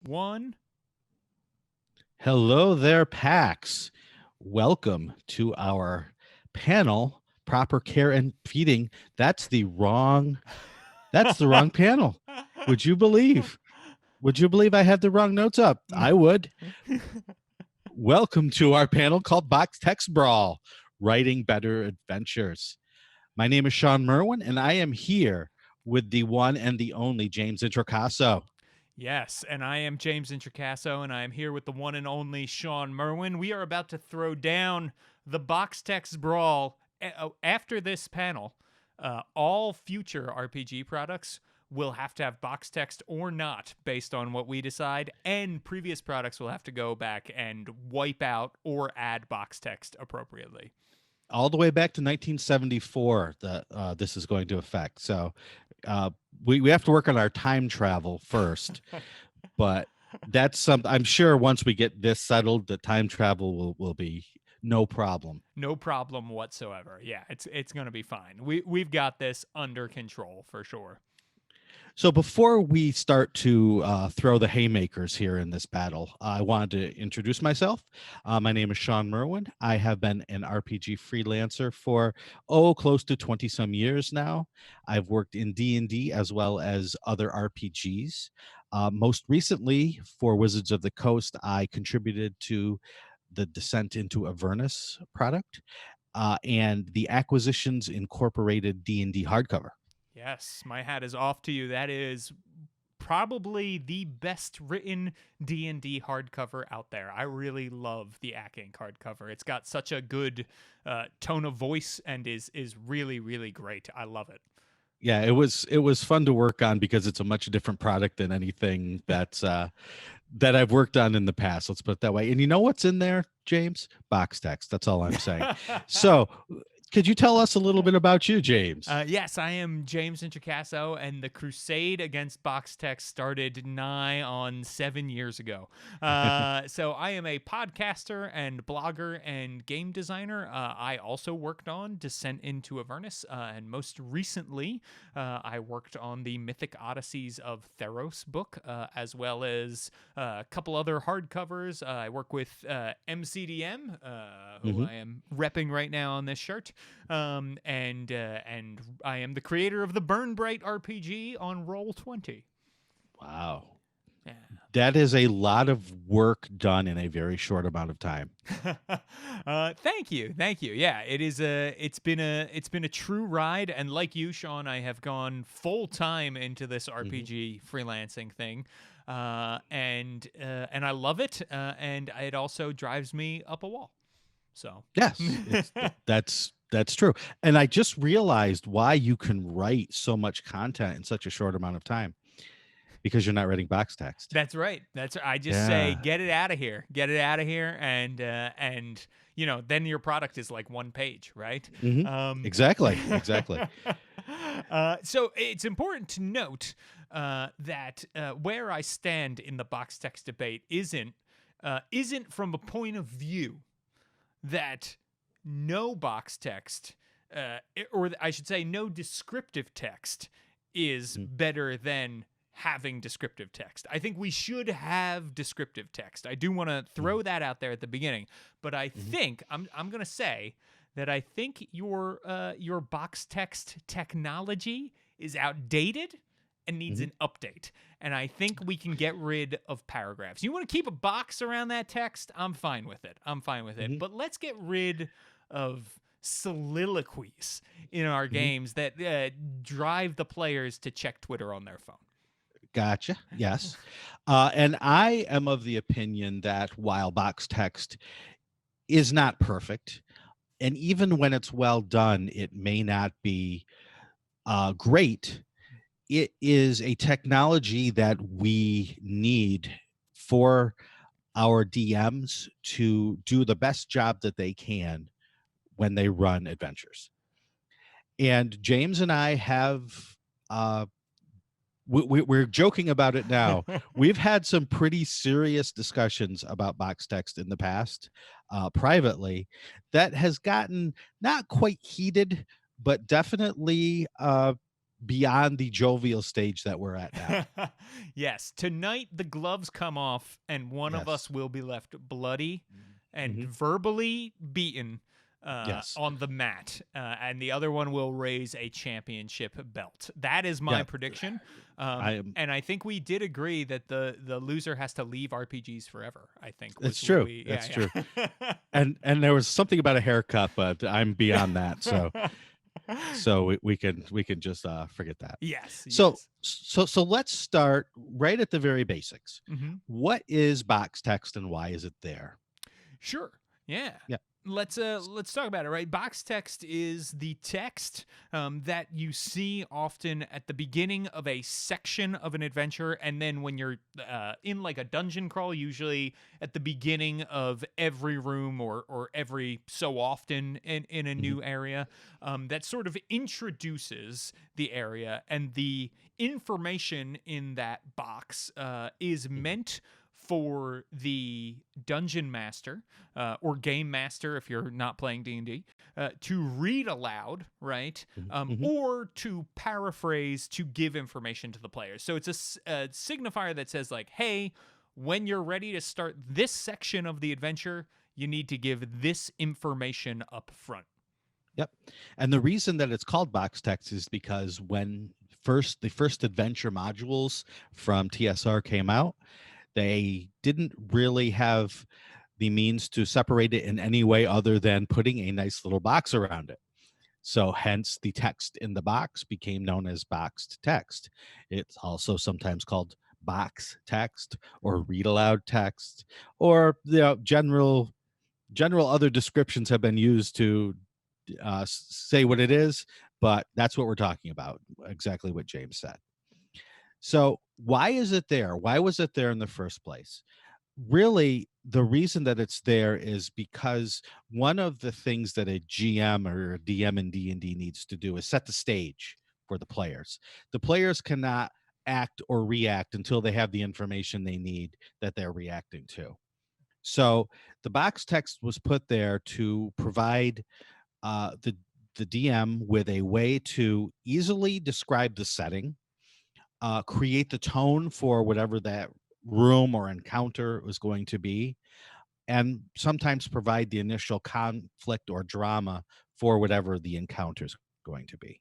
one. Hello there, PAX. Welcome to our panel, Proper Care and Feeding. That's the wrong panel. Would you believe? Would you believe I had the wrong notes up? I would. Welcome to our panel called Box Text Brawl, Writing Better Adventures. My name is Shawn Merwin, and I am here with the one and the only James Introcaso. Yes, and I am James Introcaso, and I am here with the one and only Shawn Merwin. We are about to throw down the box text brawl. After this panel, all future RPG products will have to have box text or not based on what we decide, and previous products will have to go back and wipe out or add box text appropriately. All the way back to 1974 that this is going to affect. So we have to work on our time travel first, but that's something I'm sure once we get this settled, the time travel will be no problem. No problem whatsoever. Yeah, it's going to be fine. We've got this under control for sure. So before we start to throw the haymakers here in this battle, I wanted to introduce myself. My name is Shawn Merwin. I have been an RPG freelancer for, close to 20-some years now. I've worked in D&D as well as other RPGs. Most recently, for Wizards of the Coast, I contributed to the Descent into Avernus product and the Acquisitions Incorporated D&D hardcover. Yes, my hat is off to you. That is probably the best written D&D hardcover out there. I really love the Inc hardcover. It's got such a good tone of voice and is really, really great. I love it. Yeah, it was fun to work on because it's a much different product than anything that's that I've worked on in the past. Let's put it that way. And you know what's in there, James? Box text. That's all I'm saying. So could you tell us a little bit about you, James? Yes, I am James Introcaso, and the crusade against box text started nigh on 7 years ago. So I am a podcaster and blogger and game designer. I also worked on Descent into Avernus, and most recently, I worked on the Mythic Odysseys of Theros book, as well as a couple other hardcovers. I work with MCDM, who I am repping right now on this shirt. And I am the creator of the Burn Bright RPG on Roll20. Wow. Yeah. That is a lot of work done in a very short amount of time. Thank you. Yeah, it's been a true ride, and like you, Shawn, I have gone full time into this RPG freelancing thing. And I love it, and it also drives me up a wall. So yes, that's true. And I just realized why you can write so much content in such a short amount of time. Because you're not writing box text. That's right. I just say, get it out of here, and then your product is like one page, right? Exactly. So it's important to note that where I stand in the box text debate isn't from a point of view that no box text, or I should say, no descriptive text is better than having descriptive text. I think we should have descriptive text. I do want to throw that out there at the beginning, but I think I'm going to say that I think your box text technology is outdated and needs an update. And I think we can get rid of paragraphs. You want to keep a box around that text? I'm fine with it. But let's get rid of soliloquies in our games that drive the players to check Twitter on their phone. Gotcha. Yes. And I am of the opinion that while box text is not perfect, and even when it's well done, it may not be great, it is a technology that we need for our DMs to do the best job that they can when they run adventures. And James and I have we're joking about it now. We've had some pretty serious discussions about box text in the past, privately, that has gotten not quite heated, but definitely beyond the jovial stage that we're at now. Yes, tonight the gloves come off and one of Yes. us will be left bloody and Hmm. verbally beaten Yes. on the mat, and the other one will raise a championship belt. That is my Yeah. prediction. I am. And I think we did agree that the loser has to leave RPGs forever. I think was It's what true. we That's true. yeah. And there was something about a haircut, but I'm beyond that. So we can just forget that. Yes, So yes. so let's start right at the very basics. Hmm. What is box text and why is it there? Sure. Yeah. Yeah. Let's talk about it, right? Box text is the text that you see often at the beginning of a section of an adventure, and then when you're in like a dungeon crawl, usually at the beginning of every room or every so often in a Mhm. new area, that sort of introduces the area, and the information in that box is Mhm. meant for the dungeon master or game master if you're not playing D&D to read aloud, right? Mhm. Mhm. Or to paraphrase to give information to the players. So it's a signifier that says like, hey, when you're ready to start this section of the adventure, you need to give this information up front. Yep. And the reason that it's called box text is because when the first adventure modules from TSR came out, they didn't really have the means to separate it in any way other than putting a nice little box around it. So hence the text in the box became known as boxed text. It's also sometimes called box text or read aloud text, or general other descriptions have been used to say what it is, but that's what we're talking about, exactly what James said. So why is it there? Why was it there in the first place? Really, the reason that it's there is because one of the things that a GM or a DM in D&D needs to do is set the stage for the players. The players cannot act or react until they have the information they need that they're reacting to. So the box text was put there to provide the DM with a way to easily describe the setting, create the tone for whatever that room or encounter was going to be, and sometimes provide the initial conflict or drama for whatever the encounter is going to be.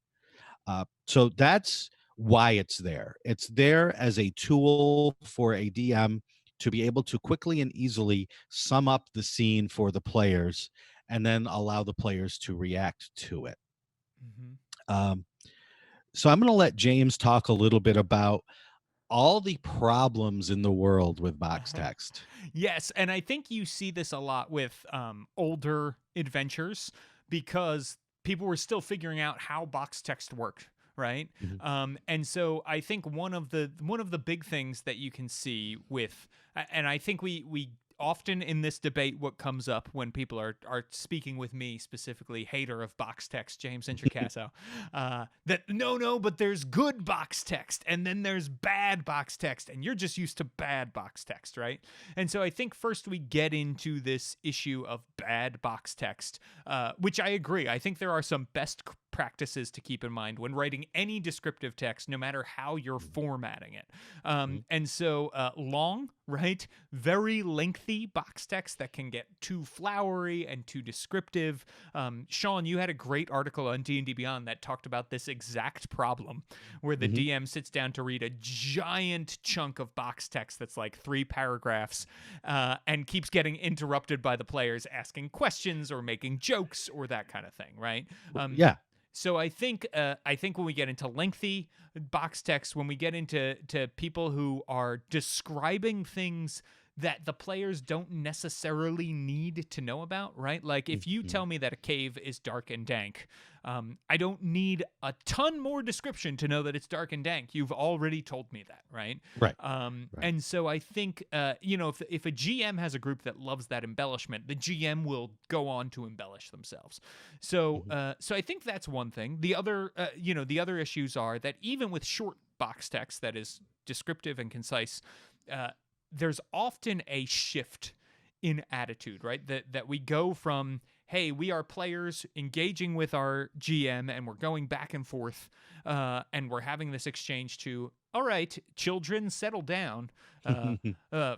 So that's why it's there. It's there as a tool for a DM to be able to quickly and easily sum up the scene for the players and then allow the players to react to it. Mm-hmm. Um, so I'm going to let James talk a little bit about all the problems in the world with box text. Yes, and I think you see this a lot with older adventures because people were still figuring out how box text worked, right? Mhm. And so I think one of the big things that you can see with, and I think we often in this debate what comes up when people are speaking with me specifically, hater of box text James Introcaso, that no, but there's good box text and then there's bad box text and you're just used to bad box text, right? And so I think first we get into this issue of bad box text, which I agree. I think there are some best practices to keep in mind when writing any descriptive text, no matter how you're formatting it. Mhm. And so long, right? Very lengthy box text that can get too flowery and too descriptive. Shawn, you had a great article on D&D Beyond that talked about this exact problem, where the Mhm. DM sits down to read a giant chunk of box text that's like 3 paragraphs and keeps getting interrupted by the players asking questions or making jokes or that kind of thing, right? Yeah. So I think when we get into lengthy box text, when we get into people who are describing things that the players don't necessarily need to know about, right? Like if you Mhm. tell me that a cave is dark and dank, I don't need a ton more description to know that it's dark and dank. You've already told me that, right? Right. Right. And so I think, if a GM has a group that loves that embellishment, the GM will go on to embellish themselves. So, Mhm. so I think that's one thing. The other issues are that even with short box text that is descriptive and concise, uh, there's often a shift in attitude, right? That we go from, hey, we are players engaging with our GM and we're going back and forth and we're having this exchange to, all right, children, settle down.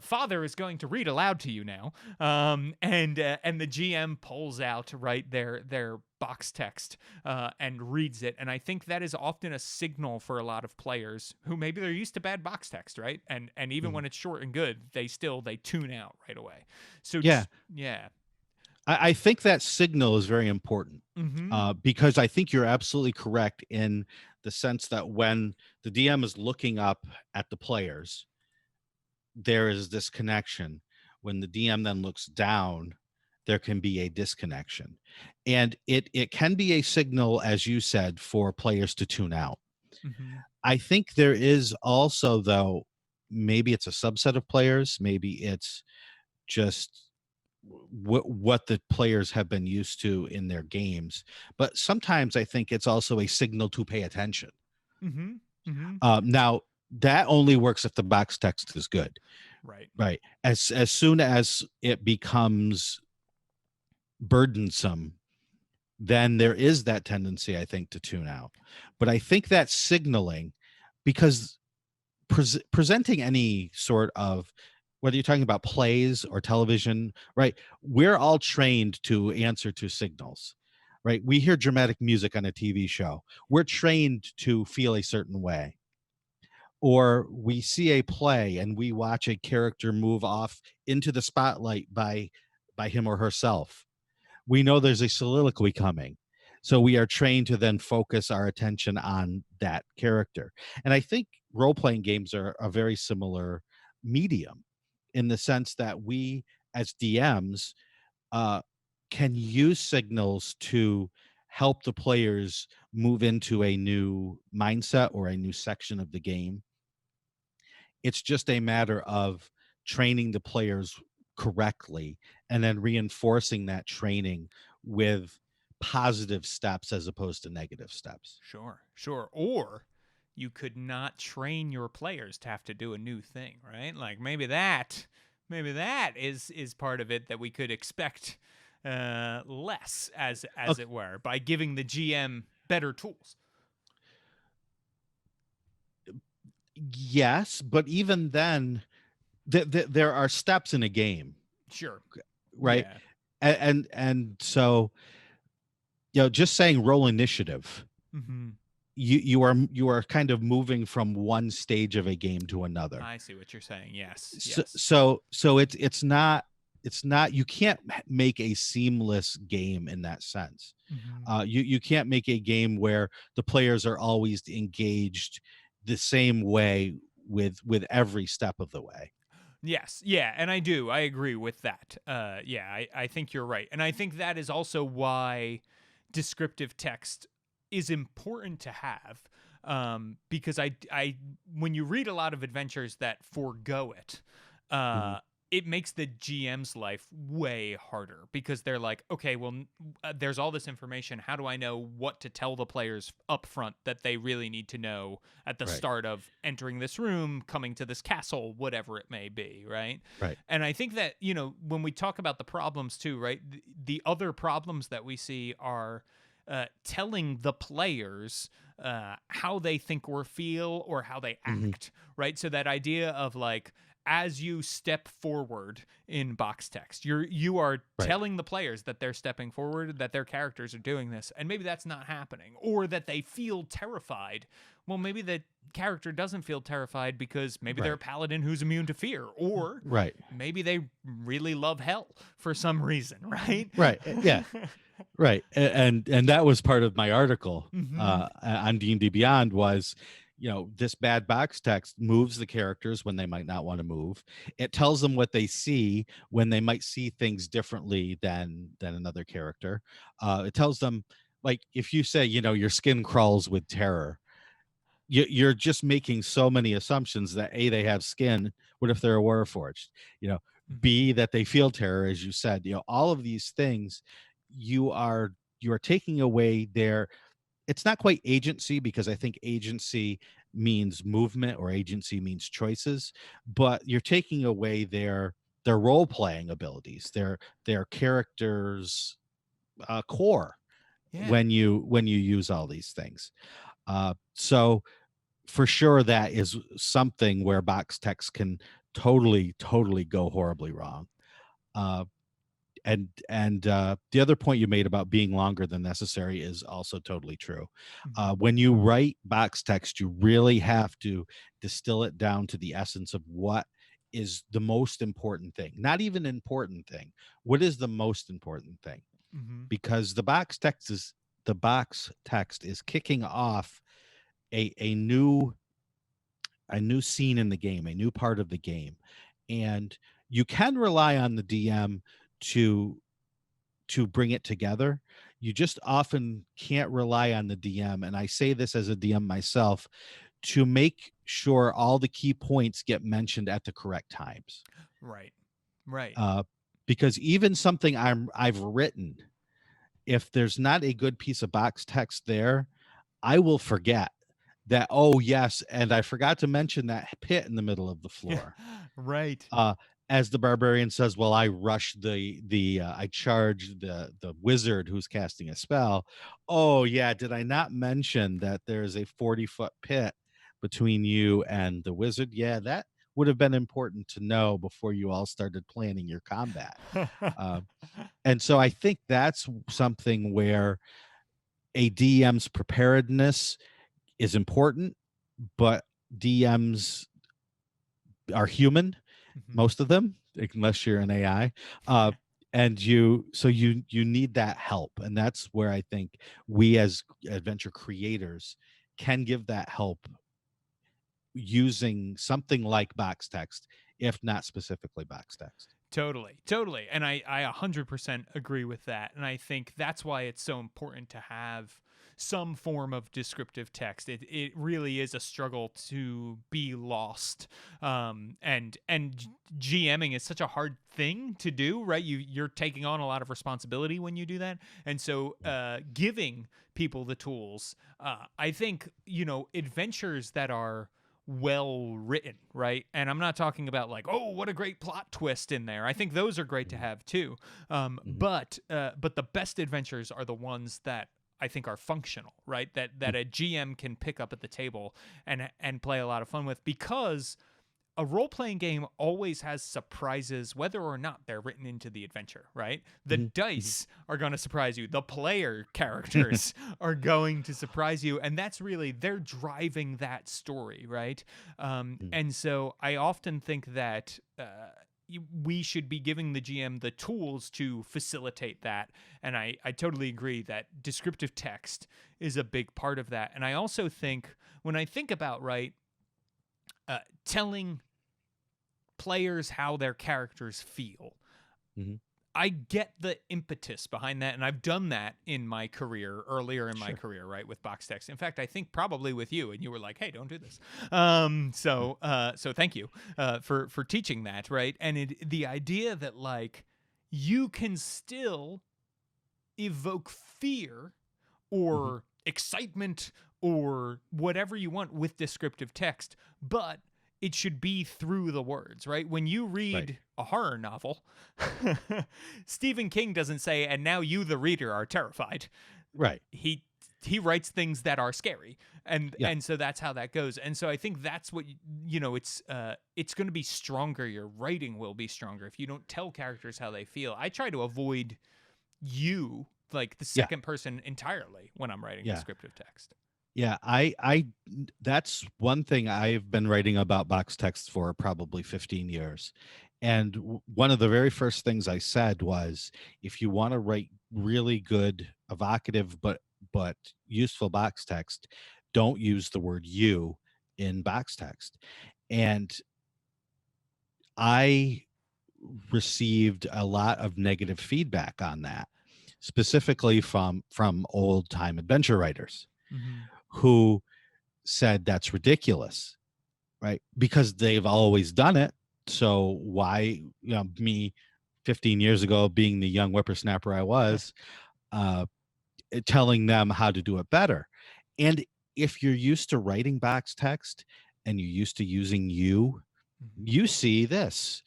Father is going to read aloud to you now, and the GM pulls out their box text and reads it, and I think that is often a signal for a lot of players who maybe they're used to bad box text, right? And even when it's short and good, they tune out right away. So Yeah. yeah. I think that signal is very important Mm-hmm. because I think you're absolutely correct in the sense that when the DM is looking up at the players, there is this connection. When the DM then looks down, there can be a disconnection. And it can be a signal, as you said, for players to tune out. Mm-hmm. I think there is also, though, maybe it's a subset of players, maybe it's just what the players have been used to in their games. But sometimes I think it's also a signal to pay attention. Mm-hmm. Mm-hmm. Now, that only works if the box text is good. Right. Right. As soon as it becomes burdensome, then there is that tendency, I think, to tune out. But I think that's signaling because presenting any sort of, whether you're talking about plays or television, right? We're all trained to answer to signals, right? We hear dramatic music on a TV show. We're trained to feel a certain way. Or we see a play and we watch a character move off into the spotlight by him or herself. We know there's a soliloquy coming. So we are trained to then focus our attention on that character. And I think role-playing games are a very similar medium in the sense that we as DMs uh, can use signals to help the players move into a new mindset or a new section of the game. It's just a matter of training the players correctly and then reinforcing that training with positive steps as opposed to negative steps. Sure. Sure. Or you could not train your players to have to do a new thing, right? Like maybe that is part of it that we could expect less as Okay. it were by giving the GM better tools. Yes, but even then, there are steps in a game, Sure. right? Yeah. And so, just saying roll initiative, Mm-hmm. you are kind of moving from one stage of a game to another. I see what you're saying. Yes. So Yes. so it's not you can't make a seamless game in that sense. Mm-hmm. You can't make a game where the players are always engaged the same way with every step of the way. Yes, yeah, and I agree with that. Yeah, I think you're right, and I think that is also why descriptive text is important to have, because when you read a lot of adventures that forego it, Mhm. it makes the GM's life way harder because they're like, okay, well, there's all this information. How do I know what to tell the players up front that they really need to know at the Right, start of entering this room, coming to this castle, whatever it may be, right? right. And I think that, when we talk about the problems too, right, the other problems that we see are telling the players how they think or feel or how they Mhm. act, right? So that idea of like, as you step forward in box text, you are Right, telling the players that they're stepping forward, that their characters are doing this, and maybe that's not happening, or that they feel terrified. Well, maybe the character doesn't feel terrified because maybe they're a right, paladin who's immune to fear, or right, maybe they really love hell for some reason, right? right. Yeah, right. And that was part of my article Mm-hmm. on D&D Beyond was, this bad box text moves the characters when they might not want to move. It tells them what they see when they might see things differently than another character. It tells them, like, if you say, your skin crawls with terror, you're just making so many assumptions that A, they have skin. What if they're a warforged? You know, Mm-hmm. B, that they feel terror, as you said. All of these things, you are taking away their. It's not quite agency because I think agency means movement or agency means choices, but you're taking away their role playing abilities, their characters core Yeah. when you use all these things. So for sure, that is something where box text can totally go horribly wrong. Uh, and the other point you made about being longer than necessary is also totally true. Mhm. When you write box text, you really have to distill it down to the essence of what is the most important thing. Not even important thing. What is the most important thing? Mhm. Because the box text is kicking off a a new a new scene in the game, a new part of the game, and you can rely on the DM to bring it together. You just often can't rely on the DM, and I say this as a DM myself, to make sure all the key points get mentioned at the correct times. Right. Right. Uh, because even something I've written, if there's not a good piece of box text there, I will forget that, oh yes, and I forgot to mention that pit in the middle of the Yeah. floor. Right. uh as the barbarian says, well, I rushed I charged the wizard who's casting a spell. Oh yeah, did I not mention that there's a 40-foot pit between you and the wizard? Yeah, that would have been important to know before you all started planning your combat. um, and so I think that's something where a DM's preparedness is important, but DMs are human, Mhm. most of them, unless you're an AI. Uh, and you need that help. And that's where I think we as adventure creators can give that help using something like box text, if not specifically box text. Totally, totally. And I 100% agree with that. And I think that's why it's so important to have some form of descriptive text. It really is a struggle to be lost. And GMing is such a hard thing to do, right? You're taking on a lot of responsibility when you do that. And so giving people the tools, I think, adventures that are well written, right? And I'm not talking about like, oh, what a great plot twist in there. I think those are great to Mhm, have too. mhm, But the best adventures are the ones that I think are functional, right? That mhm, a GM can pick up at the table and play a lot of fun with, because a role playing game always has surprises, whether or not they're written into the adventure, right? The mhm, mhm. dice are going to surprise you. The player characters are going to surprise you. And that's really, they're driving that story, right? Mhm, And so I often think that. We should be giving the GM the tools to facilitate that. And I totally agree that descriptive text is a big part of that. And I also think, when I think about, right, telling players how their characters feel. mhm. I get the impetus behind that, and I've done that in my career, earlier in my Sure. career, right, with box text. In fact, I think probably with you, and you were like, "Hey, don't do this." Mm, So thank you for teaching that, right? And the idea that, like, you can still evoke fear mhm, or excitement or whatever you want with descriptive text, but it should be through the words, right? When you right, read a horror novel, Stephen King doesn't say, "And now you, the reader, are terrified." right. He writes things that are scary, and Yeah. and so that's how that goes. And so I think that's what it's going to be stronger. Your writing will be stronger if you don't tell characters how they feel. I try to avoid you, like the Yeah. second person, entirely when I'm writing Yeah. descriptive text. Yeah, that's one thing I've been writing about box text for probably 15 years. And one of the very first things I said was, if you want to write really good, evocative, but useful box text, don't use the word you in box text. And I received a lot of negative feedback on that, specifically from old time adventure writers Mm-hmm. who said that's ridiculous, right? Because they've always done it. So why, me 15 years ago, being the young whippersnapper I was, uh, telling them how to do it better. And if you're used to writing box text and you're used to using you, Mm-hmm. you see this,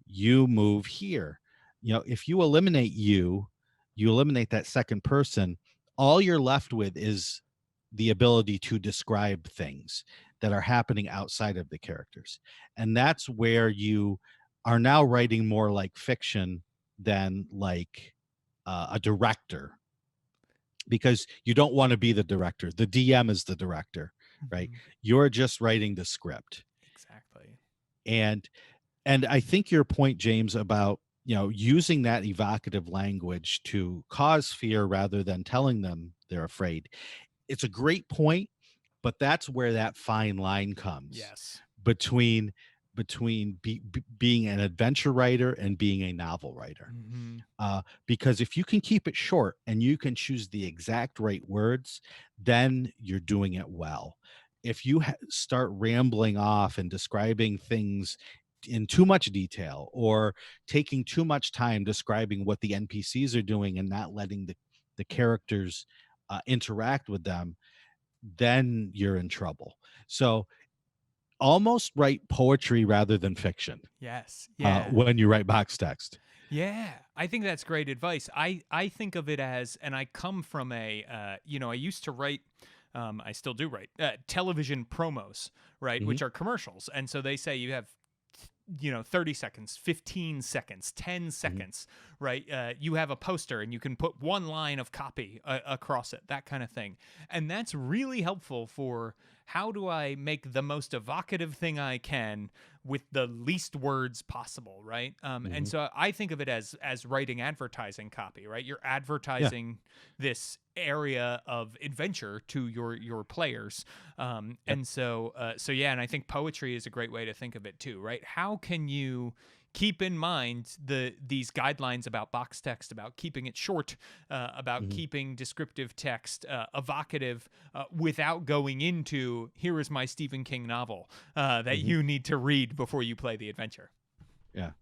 you move here. If you eliminate you, you eliminate that second person, all you're left with is the ability to describe things that are happening outside of the characters. And that's where you are now writing more like fiction than like a director, because you don't want to be the director. The DM is the director, right? Mhm. You're just writing the script. Exactly. And I think your point, James, about using that evocative language to cause fear rather than telling them they're afraid, it's a great point, but that's where that fine line comes Yes. between being an adventure writer and being a novel writer. Mm-hmm. Because if you can keep it short and you can choose the exact right words, then you're doing it well. If you start rambling off and describing things in too much detail, or taking too much time describing what the NPCs are doing and not letting the characters interact with them, then you're in trouble. So almost write poetry rather than fiction Yes. Yeah. when you write box text. Yeah, I think that's great advice. I think of it as, and I come from I used to write, I still do write television promos, right, Mhm. which are commercials, and so they say you have 30 seconds, 15 seconds, 10 Mhm. seconds, right? You have a poster and you can put one line of copy across it, that kind of thing. And that's really helpful for how do I make the most evocative thing I can with the least words possible, right? And Mhm. so I think of it as writing advertising copy, right? You're Yeah. advertising this area of adventure to your players, Yep. and so yeah, and I think poetry is a great way to think of it too, right? How can you keep in mind these guidelines about box text, about keeping it short, about Mhm. keeping descriptive text evocative, without going into here is my Stephen King novel that Mhm. you need to read before you play the adventure. Yeah.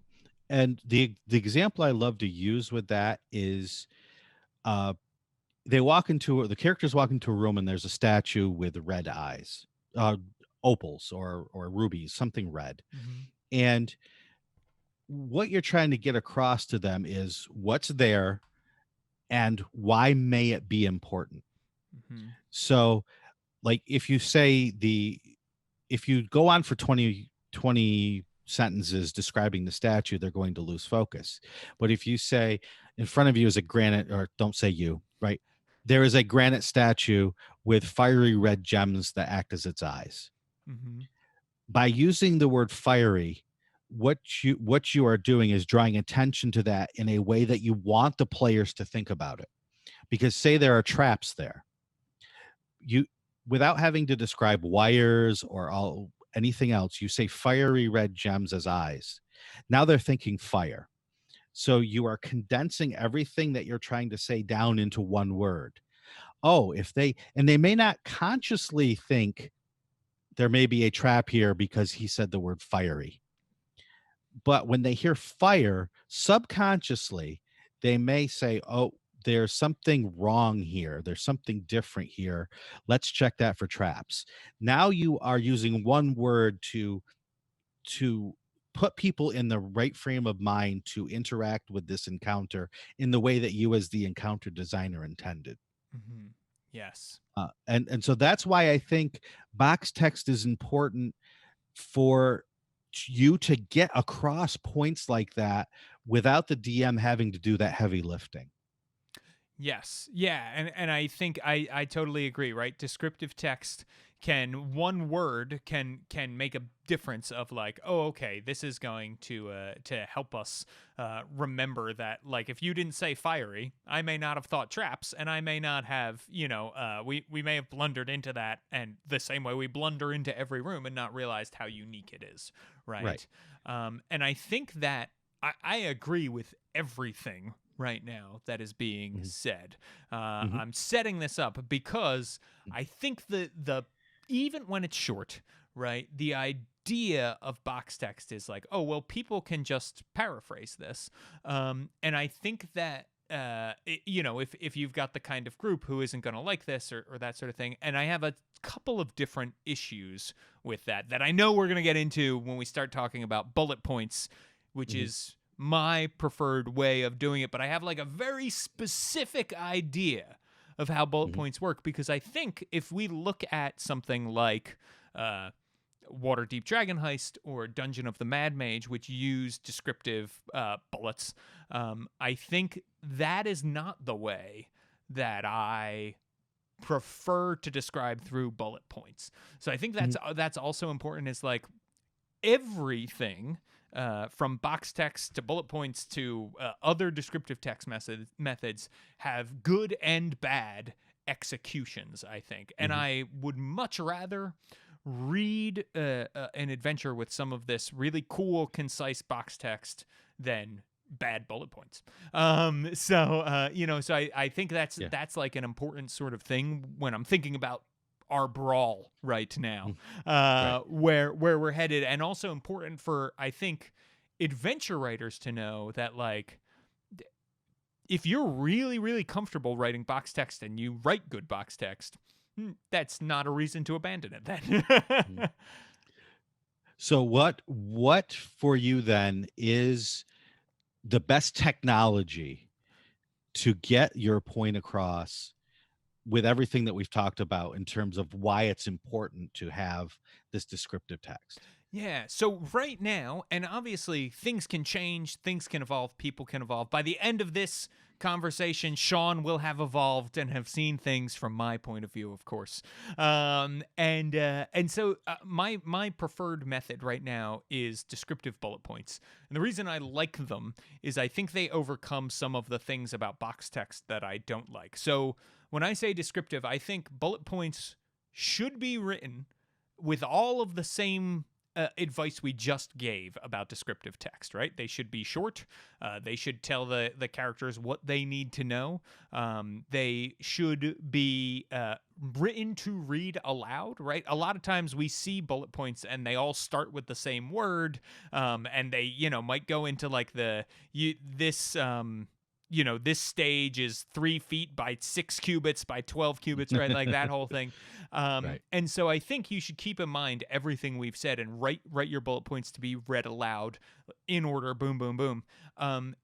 And the example I love to use with that is uh the characters walk into a room and there's a statue with red eyes, uh opals or rubies, something red. Mm-hmm. And what you're trying to get across to them is what's there and why may it be important. Mm-hmm. So like if you go on for 20 sentences describing the statue, they're going to lose focus. But if you say in front of you is a granite, or don't say you, right? There is a granite statue with fiery red gems that act as its eyes. Mm-hmm. By using the word fiery, what you are doing is drawing attention to that in a way that you want the players to think about it. Because say there are traps there, you without having to describe wires or all anything else, you say fiery red gems as eyes. Now they're thinking fire. So you are condensing everything that you're trying to say down into one word. Oh, if they and they may not consciously think there may be a trap here because he said the word fiery. But when they hear fire, subconsciously, they may say, "Oh, there's something wrong here. There's something different here. Let's check that for traps." Now you are using one word to put people in the right frame of mind to interact with this encounter in the way that you as the encounter designer intended. Mm-hmm. Yes. And so that's why I think box text is important for you to get across points like that without the DM having to do that heavy lifting. Yes. Yeah. And I think I totally agree, right? Descriptive text one word can make a difference of like, oh, okay, this is going to help us remember that, like, if you didn't say fiery, I may not have thought traps, and I may not have, we may have blundered into that, and the same way we blunder into every room and not realized how unique it is, Right. right? And I think that I agree with everything right now that is being Mhm. said. Mhm. I'm setting this up because I think the even when it's short, right? The idea of box text is like, oh well, people can just paraphrase this, and I think that. If you've got the kind of group who isn't going to like this or that sort of thing, and I have a couple of different issues with that I know we're going to get into when we start talking about bullet points, which Mhm. is my preferred way of doing it, but I have like a very specific idea of how bullet points work, because I think if we look at something like Waterdeep Dragon Heist or Dungeon of the Mad Mage, which use descriptive bullets, I think that is not the way that I prefer to describe through bullet points. So I think that's also important, is like everything from box text to bullet points to other descriptive text methods have good and bad executions, I think. And I would much rather read an adventure with some of this really cool, concise box text than bad bullet points. So I think that's like an important sort of thing when I'm thinking about our Brawl right now, where we're headed, and also important for, I think, adventure writers to know that, like, if you're really, really comfortable writing box text and you write good box text, that's not a reason to abandon it then. So what for you then is the best technology to get your point across with everything that we've talked about in terms of why it's important to have this descriptive text? Yeah, so right now, and obviously things can change, things can evolve, people can evolve. By the end of this conversation, Shawn will have evolved and have seen things from my point of view, of course. And so my preferred method right now is descriptive bullet points. And the reason I like them is I think they overcome some of the things about box text that I don't like. So when I say descriptive, I think bullet points should be written with all of the same advice we just gave about descriptive text, right? They should be short. They should tell the characters what they need to know. They should be written to read aloud, right? A lot of times we see bullet points and they all start with the same word, and they, might go into like this stage is 3 feet by 6 cubits by 12 cubits, right? Like that whole thing. And so I think you should keep in mind everything we've said and write your bullet points to be read aloud in order, boom, boom, boom.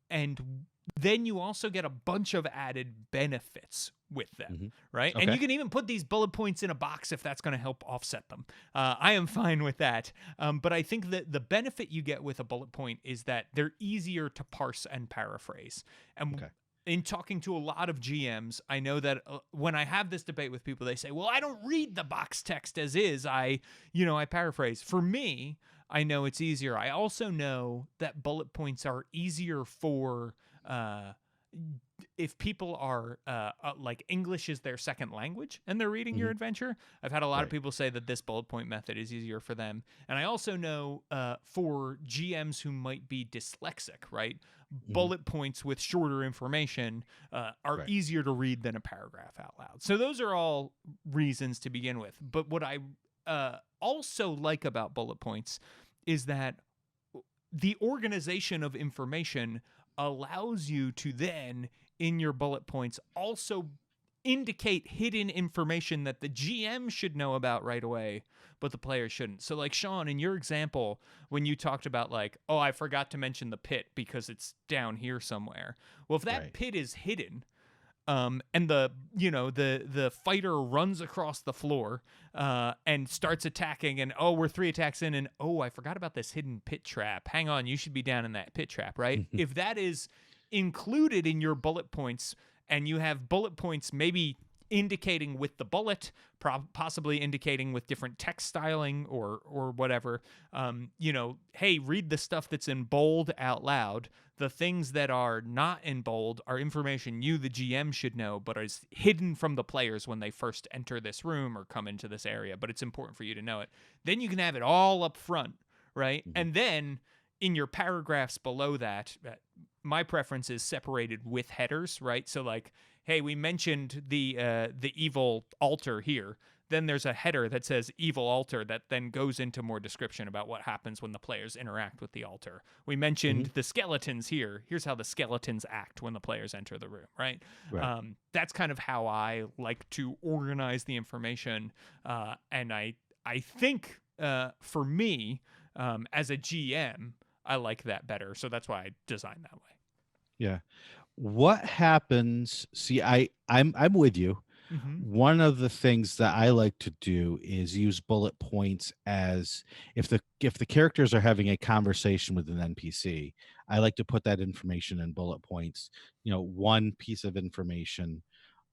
And then you also get a bunch of added benefits with them, right? Okay. And you can even put these bullet points in a box if that's going to help offset them. I am fine with that. But I think that the benefit you get with a bullet point is that they're easier to parse and paraphrase. And in talking to a lot of GMs, I know that when I have this debate with people, they say, well, I don't read the box text as is. I paraphrase. For me, I know it's easier. I also know that bullet points are easier for if people are like English is their second language and they're reading your adventure. I've had a lot of people say that this bullet point method is easier for them. And I also know for GMs who might be dyslexic, right? Bullet points with shorter information are easier to read than a paragraph out loud. So those are all reasons to begin with. But what I also like about bullet points is that the organization of information allows you to then, in your bullet points, also indicate hidden information that the GM should know about right away, but the player shouldn't. So like Shawn, in your example, when you talked about like, oh, I forgot to mention the pit because it's down here somewhere. Well, if that pit is hidden, and the fighter runs across the floor and starts attacking, and we're 3 attacks in, and I forgot about this hidden pit trap. Hang on, you should be down in that pit trap, right? If that is included in your bullet points, and you have bullet points maybe indicating with the bullet, possibly indicating with different text styling or whatever, hey, read the stuff that's in bold out loud. The things that are not in bold are information you, the GM, should know, but is hidden from the players when they first enter this room or come into this area, but it's important for you to know it. Then you can have it all up front, right? And then in your paragraphs below that, my preference is separated with headers, right? So like, hey, we mentioned the evil altar here. Then there's a header that says evil altar that then goes into more description about what happens when the players interact with the altar. We mentioned the skeletons here. Here's how the skeletons act when the players enter the room, right? That's kind of how I like to organize the information. And I think for me, as a GM, I like that better. So that's why I designed that way. Yeah. What happens? See, I'm with you. Mm-hmm. One of the things that I like to do is use bullet points as if the characters are having a conversation with an NPC, I like to put that information in bullet points. One piece of information,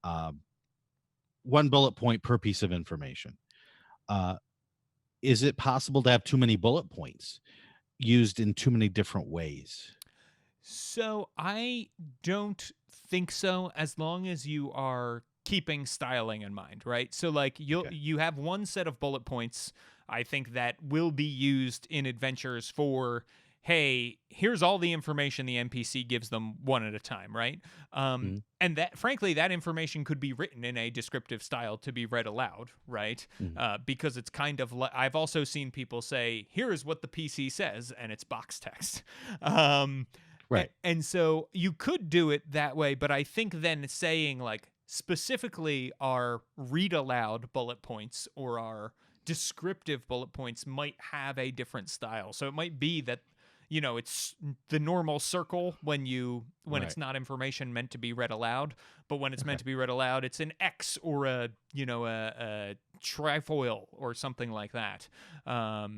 um, one bullet point per piece of information. Uh, is it possible to have too many bullet points used in too many different ways? So I don't think so, as long as you are keeping styling in mind, right? So like Okay. you have one set of bullet points, I think, that will be used in adventures for, hey, here's all the information the NPC gives them one at a time, right? Mhm, And that, frankly, that information could be written in a descriptive style to be read aloud, right? mhm. Because it's kind of like, I've also seen people say, here is what the PC says, and it's box text. Um, Right. and so you could do it that way, but I think then saying like specifically our read aloud bullet points or our descriptive bullet points might have a different style. So it might be that, it's the normal circle when Right. it's not information meant to be read aloud, but when it's meant Okay. to be read aloud, it's an X or a trifoil or something like that. A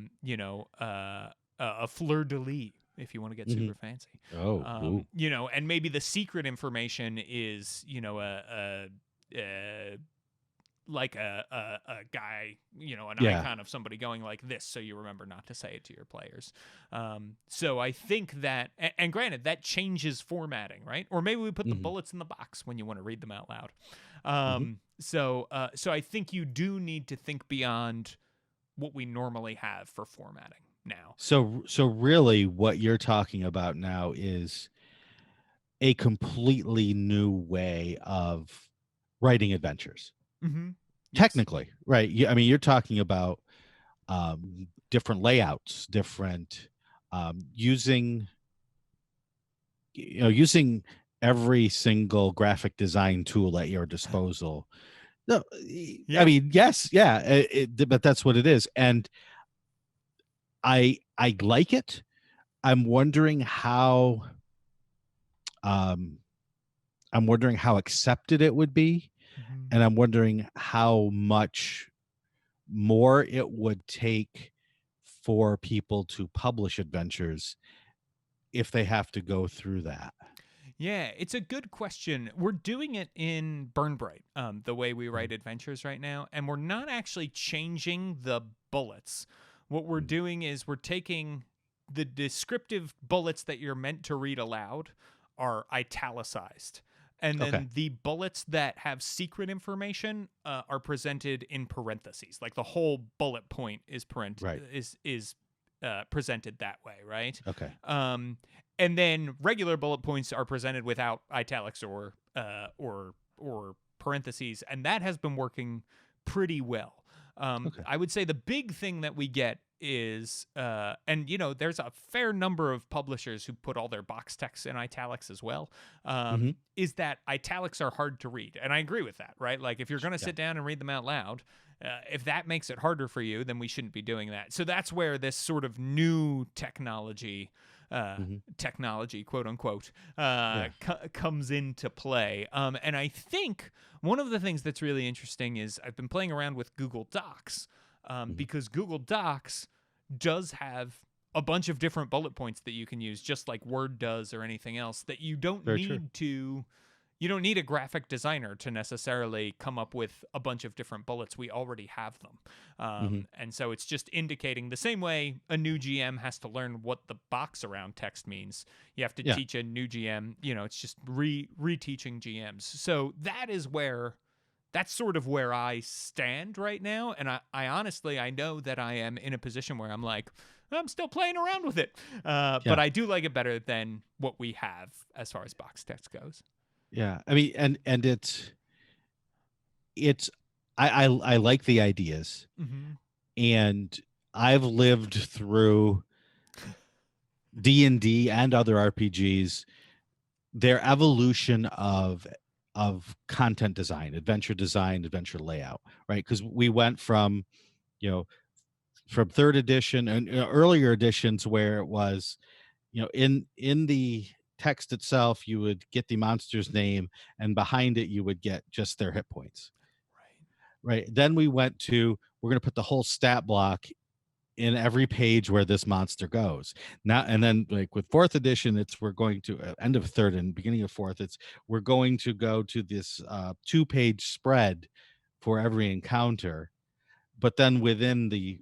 fleur de lis, if you want to get Mhm. super fancy. Oh, ooh. And maybe the secret information is, a like a guy, an Yeah. icon of somebody going like this, so you remember not to say it to your players. So I think that, and granted, that changes formatting, right? Or maybe we put the Mhm, bullets in the box when you want to read them out loud. mhm. So I think you do need to think beyond what we normally have for formatting now. So really what you're talking about now is a completely new way of writing adventures. Mm-hmm. Yes. Technically, right? I mean, you're talking about different layouts, different using using every single graphic design tool at your disposal. No, I Yeah. mean, yes, yeah, but that's what it is, and I like it. I'm wondering how um I'm wondering how accepted it would be, Mm-hmm. and I'm wondering how much more it would take for people to publish adventures if they have to go through that. Yeah, it's a good question. We're doing it in Burn Bright, the way we Mhm, write adventures right now, and we're not actually changing the bullets. What we're mhm. doing is we're taking the descriptive bullets that you're meant to read aloud are italicized. And Okay, then the bullets that have secret information are presented in parentheses. Like the whole bullet point is right. presented that way, right? Okay, Um, and then regular bullet points are presented without italics or parentheses, and that has been working pretty well. okay. I would say the big thing that we get is, and there's a fair number of publishers who put all their box text in italics as well. Mhm. Is that italics are hard to read, and I agree with that, right? Like if you're going to Yeah. sit down and read them out loud, if that makes it harder for you, then we shouldn't be doing that. So that's where this sort of new Mhm. technology, quote unquote, Yeah. comes into play. And I think one of the things that's really interesting is I've been playing around with Google Docs, Mhm. because Google Docs does have a bunch of different bullet points that you can use, just like Word does or anything else, that Very true. you don't need a graphic designer to necessarily come up with a bunch of different bullets. We already have them. Mhm. And so it's just indicating the same way a new GM has to learn what the box around text means. You have to Yeah. teach a new GM, it's just reteaching GMs. So that's sort of where I stand right now. And I honestly, I know that I am in a position where I'm like, I'm still playing around with it. But Yeah. I do like it better than what we have as far as box text goes. Yeah. I mean, and it's I like the ideas, Mm-hmm. and I've lived through D&D and other RPGs, their evolution of content design, adventure layout, right? Because we went you know from third edition and earlier editions where it was in the text itself, you would get the monster's name, and behind it, you would get just their hit points. Right. Right. Then we went to we're going to put the whole stat block in every page where this monster goes. Now and then, like with fourth edition, it's we're going to end of third and beginning of fourth, it's we're going to go to this 2-page spread for every encounter. But then within the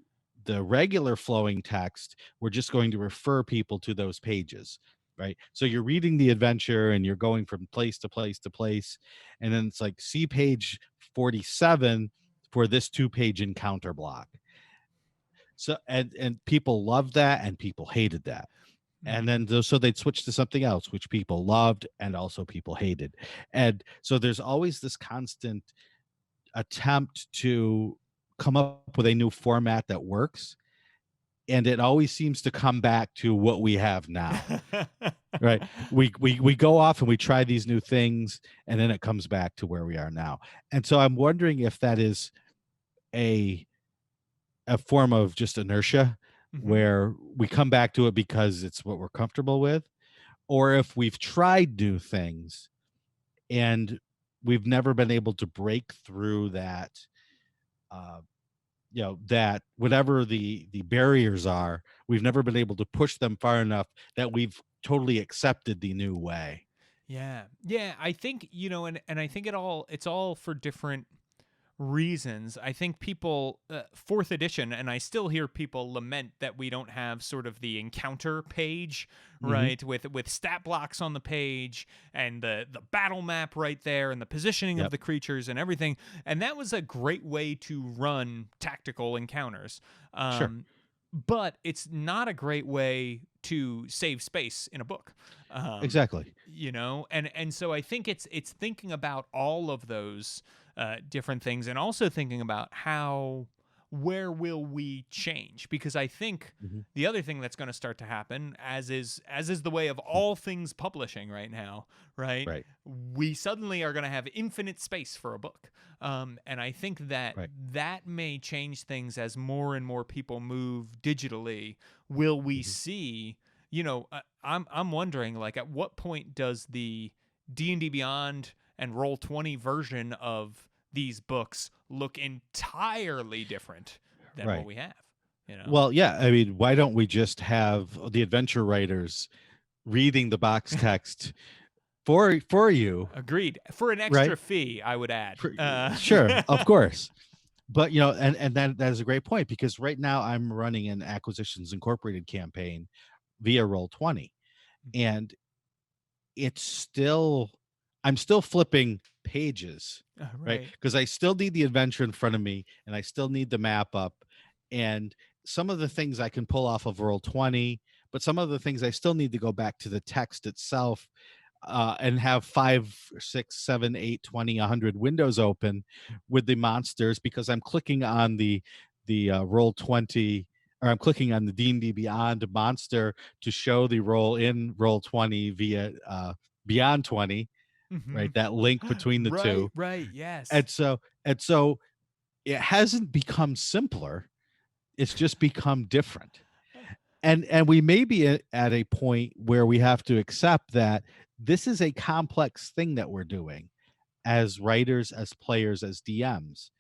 regular flowing text, we're just going to refer people to those pages. Right. So you're reading the adventure and you're going from place to place to place. And then it's like, see page 47 for this 2-page encounter block. So and people loved that and people hated that. And then so they'd switch to something else, which people loved and also people hated. And so there's always this constant attempt to come up with a new format that works. And it always seems to come back to what we have now. Right. We go off and we try these new things, and then it comes back to where we are now. And so I'm wondering if that is a form of just inertia, where we come back to it because it's what we're comfortable with, or if we've tried new things and we've never been able to break through that, that whatever the barriers are, we've never been able to push them far enough that we've totally accepted the new way. Yeah. Yeah. I think, and I think it's all for different reasons. I think people, fourth edition, and I still hear people lament that we don't have sort of the encounter page, right, with stat blocks on the page and the battle map right there and the positioning of the creatures and everything. And that was a great way to run tactical encounters. Sure. But it's not a great way to save space in a book. Exactly. And so I think it's thinking about all of those different things, and also thinking about where will we change, because I think the other thing that's going to start to happen, as is the way of all things publishing right now, right? We suddenly are going to have infinite space for a book, and I think that that may change things as more and more people move digitally. Will we see? I'm wondering, like, at what point does the D&D Beyond and Roll20 version of these books look entirely different than what we have? Well, yeah. I mean, why don't we just have the adventure writers reading the box text for you? Agreed. For an extra fee, I would add. Sure, of course. But and that is a great point, because right now I'm running an Acquisitions Incorporated campaign via Roll20, and I'm still flipping pages, right? Because I still need the adventure in front of me, and I still need the map up, and some of the things I can pull off of Roll20, but some of the things I still need to go back to the text itself, and have 5, 6, 7, 8, 20, 100 windows open with the monsters, because I'm clicking on the Roll20, or I'm clicking on the D&D Beyond monster to show the roll in Roll20 via Beyond 20, right? That link between the two. Right, yes. And so it hasn't become simpler. It's just become different. And we may be at a point where we have to accept that this is a complex thing that we're doing as writers, as players, as DMs.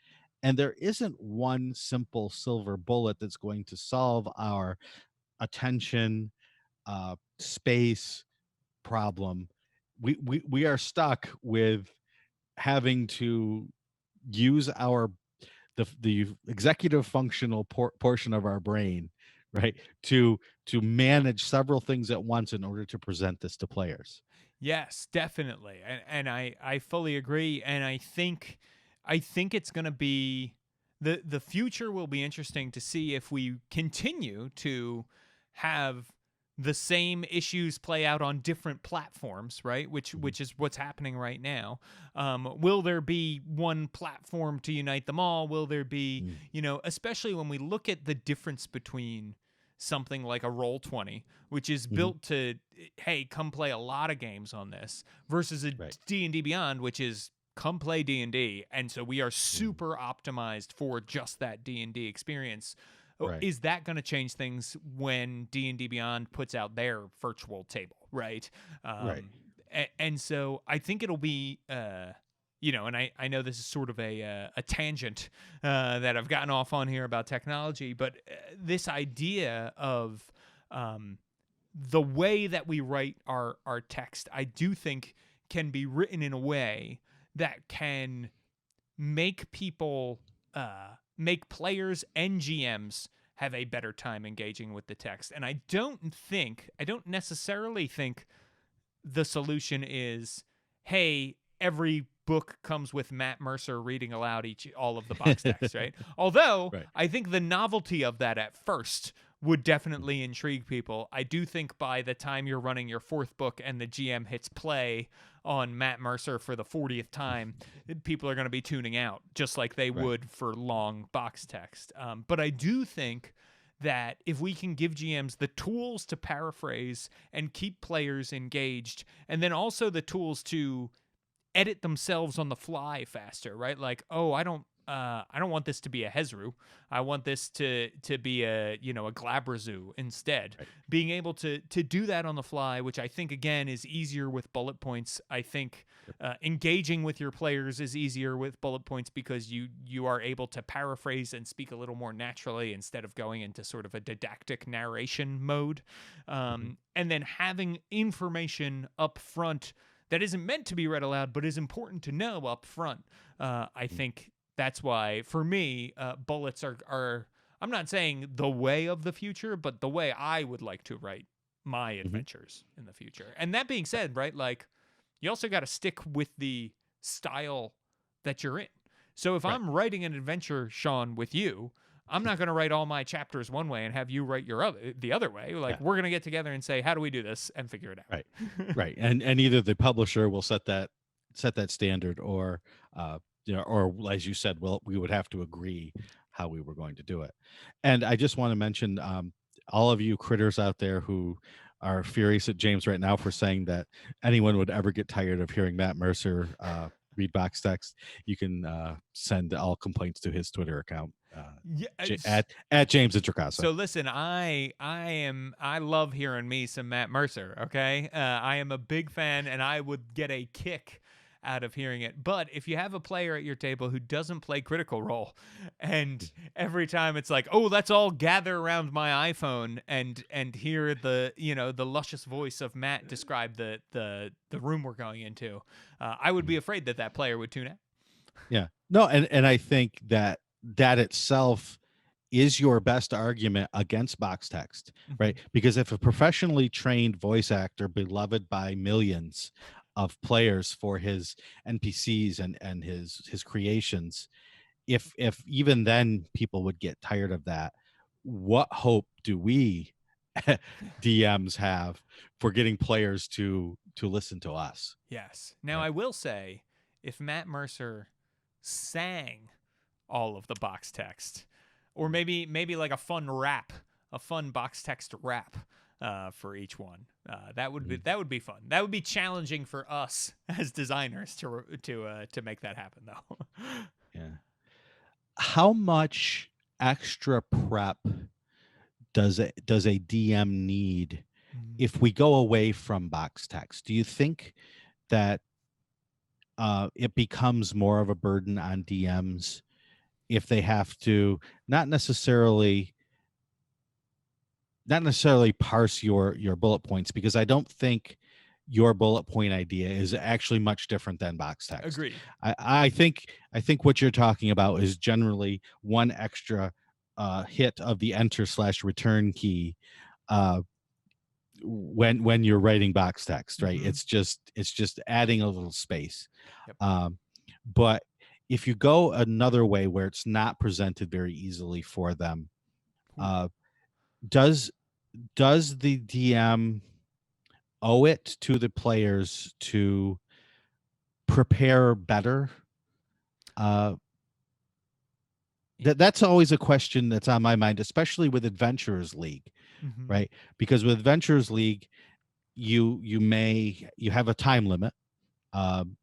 And there isn't one simple silver bullet that's going to solve our attention, space problem. We are stuck with having to use the executive functional portion of our brain, right, to manage several things at once in order to present this to players. Yes, definitely. And I fully agree. And I think it's going to be, the future will be interesting to see if we continue to have the same issues play out on different platforms, right? Which is what's happening right now. Will there be one platform to unite them all? Will there be, especially when we look at the difference between something like a Roll20, which is built to, hey, come play a lot of games on this, versus a D&D Beyond, which is come play D&D, and so we are super optimized for just that D&D experience. Right. Is that going to change things when D&D Beyond puts out their virtual table, right? Right. And so I think it'll be, and I know this is sort of a tangent that I've gotten off on here about technology, but this idea of the way that we write our text, I do think can be written in a way that can make people, make players and GMs have a better time engaging with the text. And I don't necessarily think the solution is, hey, every book comes with Matt Mercer reading aloud all of the box text, right? Although Right. I think the novelty of that at first would definitely intrigue people. I do think by the time you're running your fourth book and the GM hits play on Matt Mercer for the 40th time, people are going to be tuning out, just like they Right. would for long box text. But I do think that if we can give GMs the tools to paraphrase and keep players engaged, and then also the tools to edit themselves on the fly faster, right? Like, oh, I don't want this to be a Hezru. I want this to be a Glabrazu instead. Right. Being able to do that on the fly, which I think again is easier with bullet points. I think engaging with your players is easier with bullet points because you are able to paraphrase and speak a little more naturally instead of going into sort of a didactic narration mode. And then having information up front that isn't meant to be read aloud, but is important to know up front. I think that's why, for me, bullets are, I'm not saying the way of the future, but the way I would like to write my adventures in the future. And that being said, right, like, you also got to stick with the style that you're in. So if I'm writing an adventure, Shawn, with you, I'm not going to write all my chapters one way and have you write the other way. Like, we're going to get together and say, how do we do this, and figure it out. Right. Right. And either the publisher will set that standard, or or as you said, we would have to agree how we were going to do it. And I just want to mention all of you critters out there who are furious at James right now for saying that anyone would ever get tired of hearing Matt Mercer read box text. You can send all complaints to his Twitter account. At James Introcaso. So listen, I love hearing me some Matt Mercer. Okay, I am a big fan, and I would get a kick out of hearing it. But if you have a player at your table who doesn't play Critical Role, and every time it's like, oh, let's all gather around my iPhone and hear the the luscious voice of Matt describe the room we're going into, I would be afraid that player would tune out. Yeah. No, and I think that itself is your best argument against box text, right? Because if a professionally trained voice actor, beloved by millions of players for his NPCs and his creations, if even then people would get tired of that, what hope do we DMs have for getting players to listen to us? Yes. Now, I will say, if Matt Mercer sang all of the box text, or maybe like a fun box text rap for each one, that would be fun. That would be challenging for us as designers to make that happen, though. Yeah. How much extra prep does a DM need if we go away from box text? Do you think that it becomes more of a burden on DMs if they have to not necessarily parse your bullet points? Because I don't think your bullet point idea is actually much different than box text. Agreed. I think what you're talking about is generally one extra hit of the enter/return key when you're writing box text, right? It's just adding a little space. But if you go another way where it's not presented very easily for them, does the DM owe it to the players to prepare better? That's always a question that's on my mind, especially with Adventurers League, right? Because with Adventurers League, you have a time limit.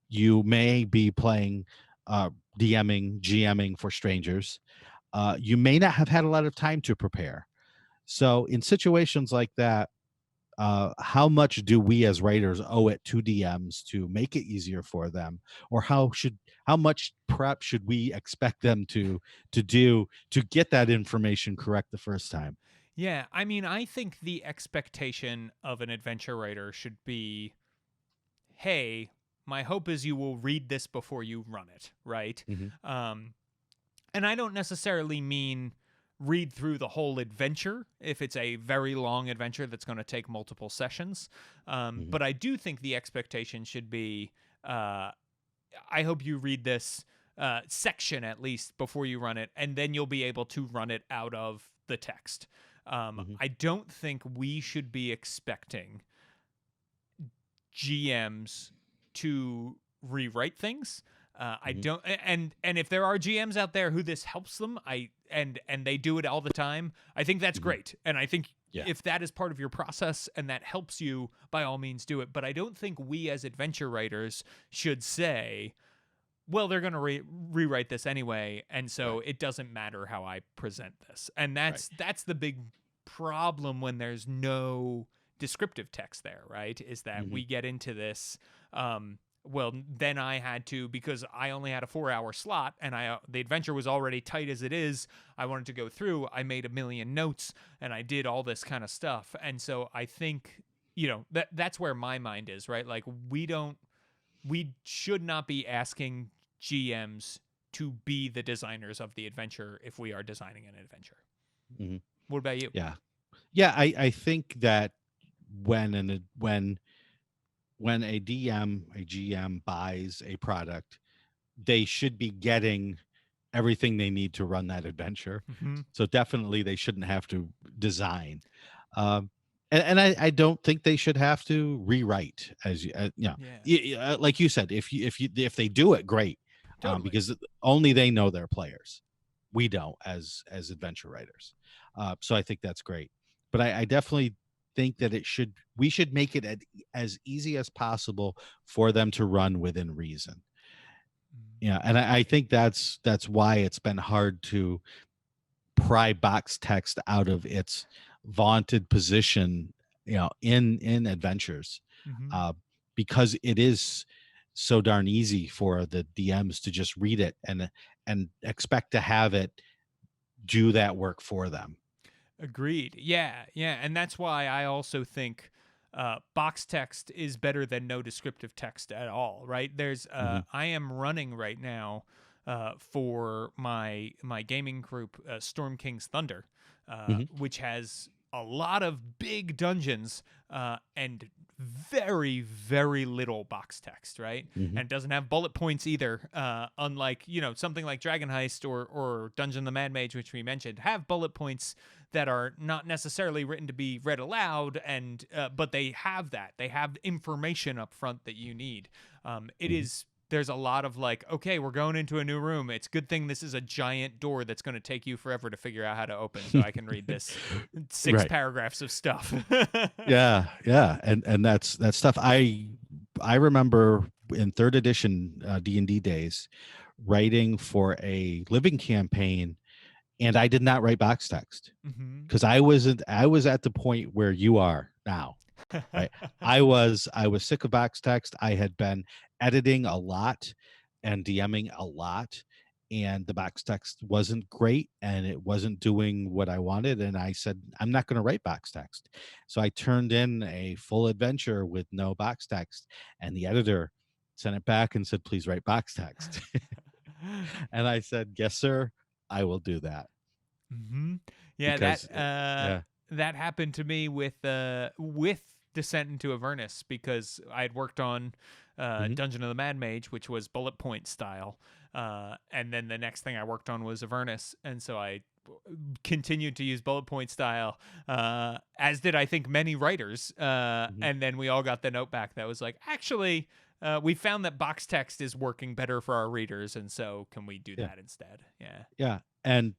You may be playing DMing, GMing for strangers. you may not have had a lot of time to prepare. So in situations like that, how much do we as writers owe it to DMs to make it easier for them, or how much prep should we expect them to do to get that information correct the first time? Yeah, I mean, I think the expectation of an adventure writer should be, hey, my hope is you will read this before you run it, right? Hmm. Um, and I don't necessarily mean read through the whole adventure if it's a very long adventure that's going to take multiple sessions. Hmm. But I do think the expectation should be, I hope you read this section at least before you run it, and then you'll be able to run it out of the text. Hmm. I don't think we should be expecting GMs to rewrite things. I Hmm. don't, and if there are GMs out there who this helps them, and they do it all the time, I think that's Hmm. great. And I think Yeah. if that is part of your process and that helps you, by all means do it. But I don't think we as adventure writers should say, well, they're going to rewrite this anyway, and so Right. it doesn't matter how I present this. And Right. that's the big problem when there's no descriptive text there, right? Is that Hmm. we get into this. Well, then I had to, because I only had a 4-hour slot, and the adventure was already tight as it is. I wanted to go through. I made a million notes, and I did all this kind of stuff. And so I think, that's where my mind is, right? Like we should not be asking GMs to be the designers of the adventure if we are designing an adventure. Hmm. What about you? Yeah. Yeah. I think that when an when a DM, a GM buys a product, they should be getting everything they need to run that adventure. Mm-hmm. So definitely they shouldn't have to design. Um, and I don't think they should have to rewrite as Yeah, like you said, if they do it, great. totally. Because only they know their players. We don't as adventure writers. So I think that's great. But I definitely think that we should make it as easy as possible for them to run within reason. Yeah, and I think that's why it's been hard to pry box text out of its vaunted position, in adventures, Mm-hmm. uh, because it is so darn easy for the DMs to just read it and expect to have it do that work for them. Agreed. Yeah, yeah, and that's why I also think box text is better than no descriptive text at all. Right? Hmm. I am running right now for my gaming group, Storm King's Thunder, Hmm. which has a lot of big dungeons and very very little box text, right? Hmm. And it doesn't have bullet points either. Unlike something like Dragon Heist or Dungeon the Mad Mage, which we mentioned, have bullet points that are not necessarily written to be read aloud, and but they have information up front that you need. It Hmm. is There's a lot of like, okay, we're going into a new room. It's a good thing this is a giant door that's going to take you forever to figure out how to open, so I can read this six Right. paragraphs of stuff. Yeah, yeah, and that's stuff. I remember in third edition D&D days writing for a living campaign, and I did not write box text Hmm. because I was at the point where you are now, right? I was sick of box text. I had been editing a lot and DMing a lot, and the box text wasn't great and it wasn't doing what I wanted. And I said, I'm not going to write box text. So I turned in a full adventure with no box text, and the editor sent it back and said, please write box text. And I said, yes, sir, I will do that Hmm. Yeah, because, yeah. that happened to me with Descent into Avernus, because I had worked on Hmm. Dungeon of the Mad Mage, which was bullet point style, and then the next thing I worked on was Avernus, and so I continued to use bullet point style, as did I think many writers, Hmm. and then we all got the note back that was like, actually. We found that box text is working better for our readers, and so can we do Yeah. that instead? Yeah. Yeah, and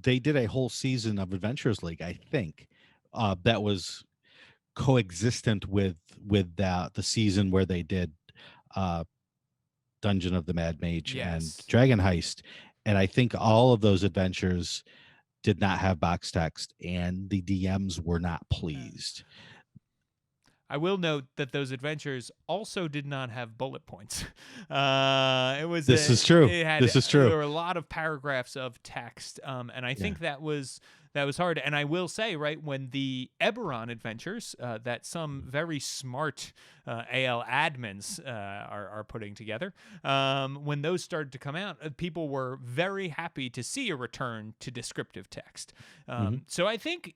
they did a whole season of Adventures League, I think, that was coexistent with the season where they did uh, Dungeon of the Mad Mage and Yes. Dragon Heist, And I think all of those adventures did not have box text, and the DMs were not pleased. I will note that those adventures also did not have bullet points. It was This is true. it had This is there true. were a lot of paragraphs of text, and I Yeah. think that was hard. And I will say, right, when the Eberron adventures that some very smart AL admins are putting together, when those started to come out, people were very happy to see a return to descriptive text. Mhm. So I think,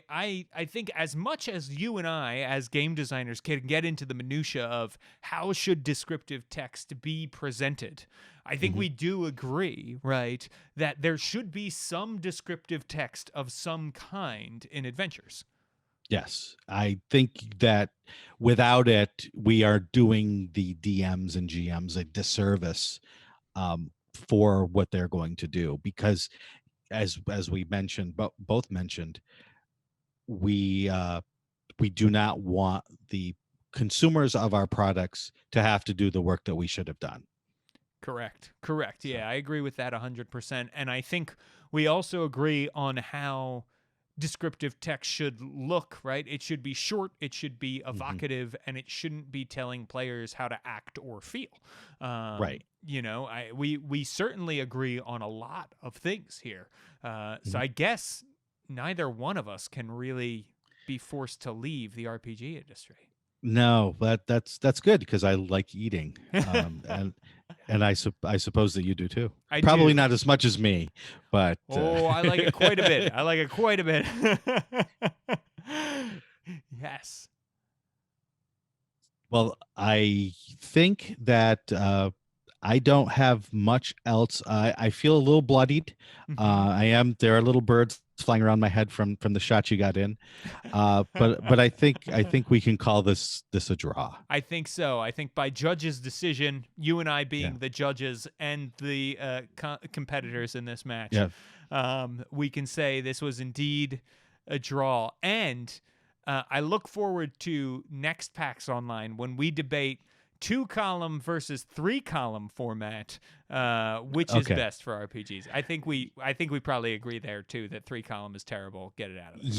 I think as much as you and I, as game designers, can get into the minutia of how should descriptive text be presented, I think Mhm. we do agree, right, that there should be some descriptive text of some kind in adventures. Yes, I think that without it, we are doing the DMs and GMs a disservice for what they're going to do, because as we mentioned, both mentioned, we we do not want the consumers of our products to have to do the work that we should have done. Correct. Correct. So, Yeah, I agree with that 100%. And I think we also agree on how descriptive text should look, right? It should be short, it should be mhm, evocative, and it shouldn't be telling players how to act or feel. right. We certainly agree on a lot of things here. So Mhm. I guess neither one of us can really be forced to leave the RPG industry. No, but that's good because I like eating, and I suppose that you do too. I Probably do. not as much as me, but Oh, I like it quite a bit. I like it quite a bit. Yes. well, I think that I don't have much else. I feel a little bloodied. Hmm. I am. There are little birds flying around my head from the shot you got in. But I think we can call this a draw. I think so. I think by judge's decision, you and I Yeah. being the judges and the competitors in this match, Yeah. we can say this was indeed a draw. And I look forward to next PAX Online when we debate 2-column versus 3-column format, which is Okay. best for RPGs. I think we probably agree there too that 3-column is terrible. Get it out of there.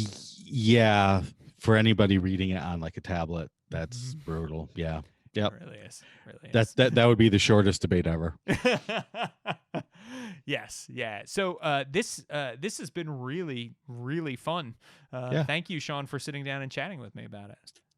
Yeah, for anybody reading it on like a tablet, that's Mhm. brutal. Yeah. It Yep. really is. Really That is. that that would be the shortest debate ever. Yes, yeah. So this has been really really fun. Yeah. Thank you, Shawn, for sitting down and chatting with me about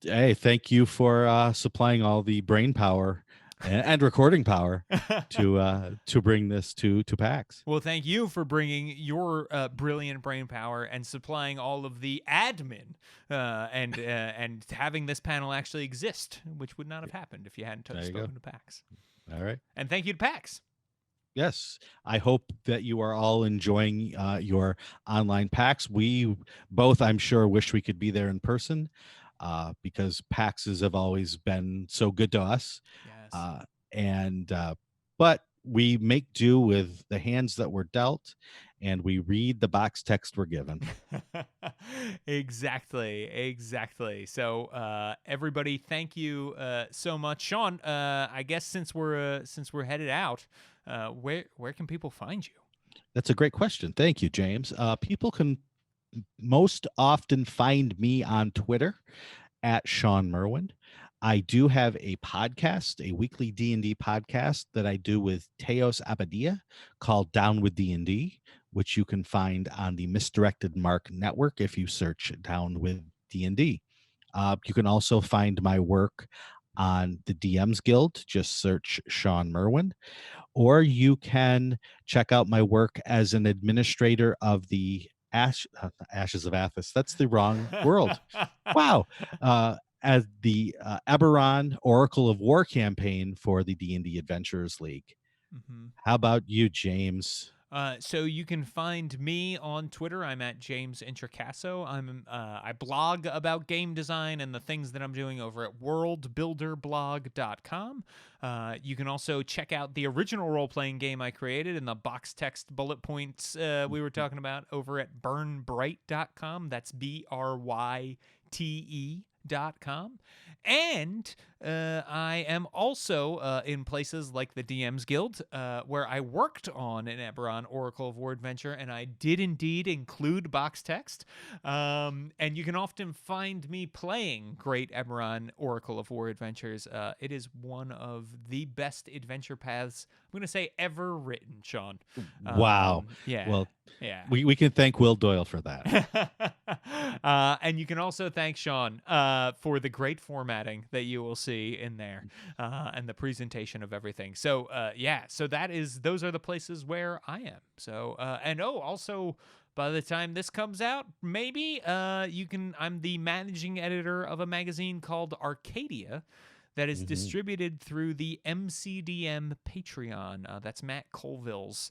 Hey, thank you for supplying all the brain power and recording power it. to bring this to PAX. Well, thank you for bringing your brilliant brain power and supplying all of the admin and having this panel actually exist, which would not have happened if you hadn't There you go. spoken to PAX. All right. And thank you to PAX. Yes, I hope that you are all enjoying your online PAX. We both, I'm sure, wish we could be there in person because PAXs have always been so good to us. Yes. Uh, and but we make do with the hands that were dealt, and we read the box text we're given. Exactly. So everybody, thank you so much, Shawn. I guess since we're headed out, where can people find you? That's a great question. Thank you, James. People can most often find me on Twitter at Shawn Merwin. I do have a podcast, a weekly D&D podcast that I do with Teos Abadia called Down with D&D, which you can find on the Misdirected Mark Network if you search Down with D&D. You can also find my work on the DMs Guild. Just search Shawn Merwin. Or you can check out my work as an administrator of the Ashes of Athos. That's the wrong world. Wow. As the Eberron Oracle of War campaign for the D&D Adventurers League. Mhm. How about you, James? So you can find me on Twitter. I'm at James Introcaso. I blog about game design and the things that I'm doing over at worldbuilderblog.com. You can also check out the original role-playing game I created and the box text bullet points we were talking about over at burnbright.com. That's BRYTE And I am also in places like the DM's Guild, where I worked on an Eberron Oracle of War adventure, and I did indeed include box text. And you can often find me playing great Eberron Oracle of War adventures. It is one of the best adventure paths, I'm going to say, ever written, Shawn. Wow. Yeah. Well, yeah. we can thank Will Doyle for that. And you can also thank Shawn for the great formatting that you will see in there, and the presentation of everything. So so those are the places where I am. So also, by the time this comes out, maybe I'm the managing editor of a magazine called Arcadia that is distributed through the MCDM Patreon. That's Matt Colville's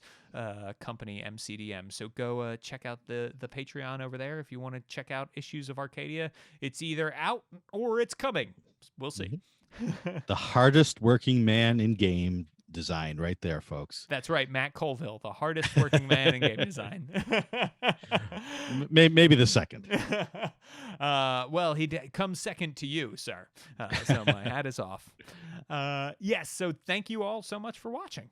company, MCDM. So go check out the Patreon over there if you want to check out issues of Arcadia. It's either out or it's coming. We'll see. The hardest working man in game design right there, folks. That's right, Matt Colville, the hardest working man in game design. Maybe the second. Well, he comes second to you, sir. So my hat is off. Yes, so thank you all so much for watching.